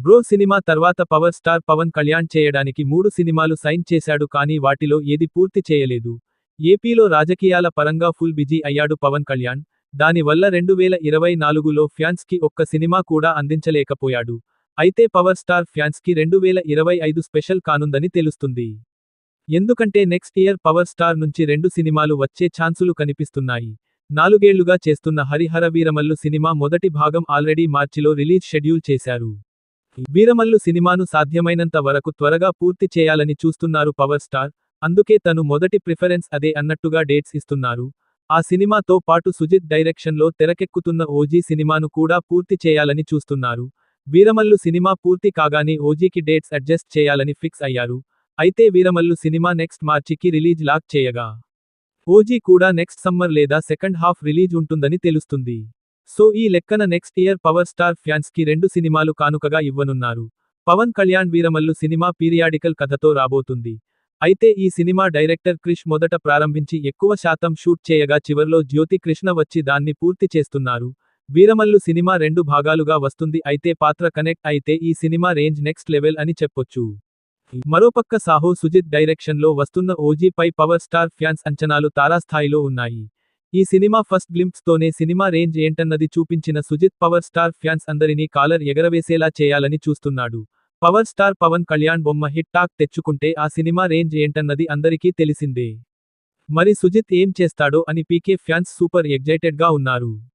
Bro cinema తర్వాత power star Pawan Kalyan చేయడానికి 3 సినిమాలు సైన్ చేశాడు కానీ వాటిలో ఏది పూర్తి చేయలేదు. ఏపీలో రాజకీయాల పరంగా ఫుల్ బిజీ అయ్యాడు పవన్ కళ్యాణ్. దాని వల్ల 2024లో ఫ్యాన్స్ కి ఒక్క సినిమా కూడా అందించలేకపోయాడు. అయితే పవర్ స్టార్ ఫ్యాన్స్ కి 2025 స్పెషల్ కానుందని తెలుస్తుంది. ఎందుకంటే నెక్స్ట్ ఇయర్ పవర్ స్టార్ నుంచి 2 సినిమాలు వచ్చే ఛాన్సులు కనిపిస్తున్నాయి. 4 ఏళ్లుగా చేస్తున్న హరిహర వీరమల్లు సినిమా మొదటి భాగం ఆల్రెడీ మార్చిలో రిలీజ్ షెడ్యూల్ చేశారు. వీరమల్లు సినిమాను సాధ్యమైనంత వరకు త్వరగా పూర్తి చేయాలని చూస్తున్నారు పవర్ స్టార్. అందుకే తను మొదటి ప్రిఫరెన్స్ అదే అన్నట్టుగా డేట్స్ ఇస్తున్నారు. ఆ సినిమాతో పాటు సుజిత్ డైరెక్షన్లో తెరకెక్కుతున్న ఓజీ సినిమాను కూడా పూర్తి చేయాలని చూస్తున్నారు. వీరమల్లు సినిమా పూర్తి కాగానే ఓజీకి డేట్స్ అడ్జస్ట్ చేయాలని ఫిక్స్ అయ్యారు. అయితే వీరమల్లు సినిమా నెక్స్ట్ మార్చికి రిలీజ్ లాక్ చేయగా, ఓజీ కూడా నెక్స్ట్ సమ్మర్ లేదా సెకండ్ హాఫ్ రిలీజ్ ఉంటుందని తెలుస్తుంది. సో ఈ లెక్కన next year power star fans కి 2 సినిమాలు కానుకగా ఇవ్వనున్నారు. పవన్ కళ్యాణ్ వీరమల్లు సినిమా పీరియాడికల్ కథతో రాబోతుంది. అయితే ఈ సినిమా డైరెక్టర్ క్రిష్ మొదట ప్రారంభించి ఎక్కువ శాతం షూట్ చేయగా చివర్లో జ్యోతి కృష్ణ వచ్చి దాన్ని పూర్తి చేస్తున్నారు. వీరమల్లు సినిమా 2 భాగాలుగా వస్తుంది. అయితే పాత్ర కనెక్ట్ అయితే ఈ సినిమా రేంజ్ నెక్స్ట్ లెవెల్ అని చెప్పొచ్చు. మరోపక్క సాహో సుజిత్ డైరెక్షన్లో వస్తున్న ఓజీపై పవర్ స్టార్ ఫ్యాన్స్ అంచనాలు తారాస్థాయిలో ఉన్నాయి. ఈ సినిమా ఫస్ట్ గ్లింప్స్ తోనే సినిమా రేంజ్ ఏంటన్నది చూపించిన సుజిత్ పవర్ స్టార్ ఫ్యాన్స్ అందరినీ కాలర్ ఎగరవేసేలా చేయాలని చూస్తున్నాడు. పవర్ స్టార్ పవన్ కళ్యాణ్ బొమ్మ హిట్ టాక్ తెచ్చుకుంటే ఆ సినిమా రేంజ్ ఏంటన్నది అందరికీ తెలిసిందే. మరి సుజిత్ ఏం చేస్తాడో అని పీకే ఫ్యాన్స్ సూపర్ ఎగ్జైటెడ్ గా ఉన్నారు.